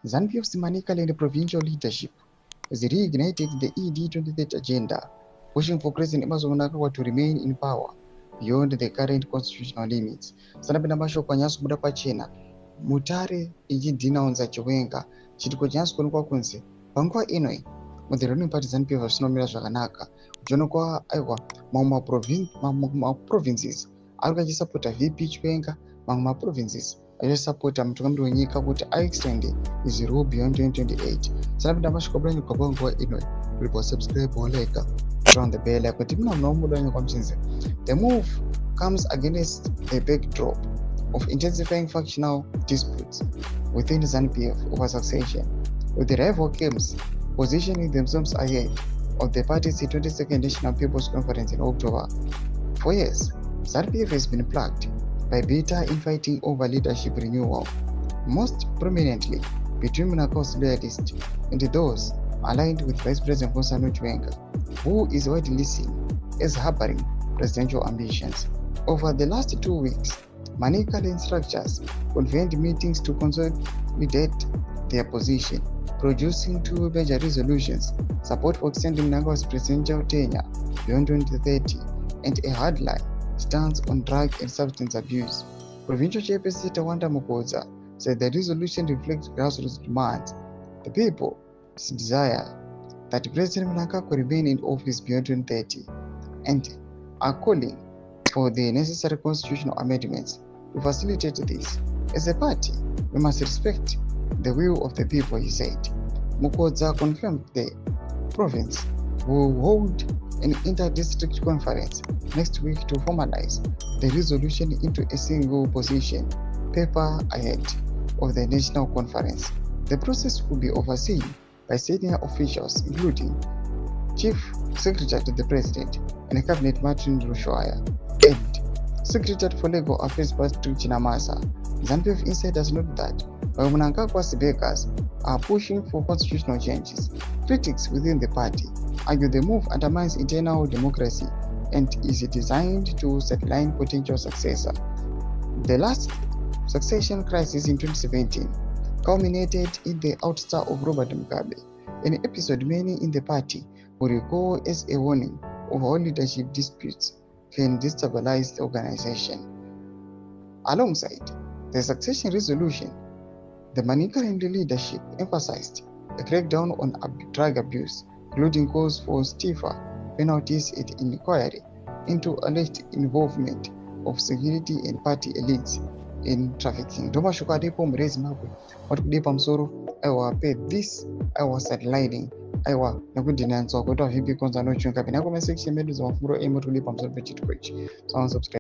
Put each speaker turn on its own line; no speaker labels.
ZANU-PF's Manicaland provincial leadership has reignited the ED 2030 agenda, pushing for President mnangagwa to remain in power beyond the current constitutional limits. Sanapenda mashoko anyaso kubuda pachena Mutare Denounced Chiwenga chitiko chinasokonekwa kunzi panguva inoi the ruling party ZANU-PF zvinomira zvakanaka uchionekwa aiwa mamwe maprovinces ari achisapota VP Chiwenga, mamwe maprovinces achisapota mutungamiri wenyika kuti aextend his rule beyond 2028. Sanapenda mashoko kubuda nyika panguva inoi kulipa subscribe like around the bell kuti muna munomuda nyika mchinzi. The move comes against the backdrop of intensifying factional disputes within ZANU-PF over succession, with the rival camps positioning themselves ahead of the party's 22nd National People's Conference in October. For years, ZANU-PF has been plagued by bitter infighting over leadership renewal, most prominently between mnangagwa's loyalists and those aligned with Vice President Chiwenga, who is widely seen as harboring presidential ambitions. Over the last 2 weeks, Manicaland structures convened meetings to consolidate their position, producing 2 major resolutions: support for extending mnangagwa's presidential tenure beyond 2030 and a hardline stance on drug and substance abuse. Provincial Chairperson Tawanda Mukoza said the resolution reflects grassroots demands. The people desire that President mnangagwa remain in office beyond 2030 and are calling for the necessary constitutional amendments to facilitate this. As a party, we must respect the will of the people, he said. Mukoza confirmed the province will hold an inter-district conference next week to formalize the resolution into a single position paper ahead of the national conference. The process will be overseen by senior officials, including Chief Secretary to the President and Cabinet Martin Rushwaya and Secretary for Legal Affairs Patrick Chinamasa. ZANU-PF insiders note that while mnangagwa's backers are pushing for constitutional changes, critics within the party argue the move undermines internal democracy and is designed to sideline potential successor. The last succession crisis in 2017 culminated in the ouster of Robert Mugabe, an episode many in the party will recall as a warning of how leadership disputes can destabilize the organization. Alongside the succession resolution, the Manicaland leadership emphasized a crackdown on drug abuse, including calls for stiffer penalties and inquiry into alleged involvement of security and party elites in trafficking. Ndoma shukadipo mrezi makwe watu kudipa msoro aiwa pay this aiwa sidelining aiwa nakudinanzo kwa vipi konza no chunga bina kwa section medu za mafuro emo tulipa msoro pechi tukwechi. So subscribe.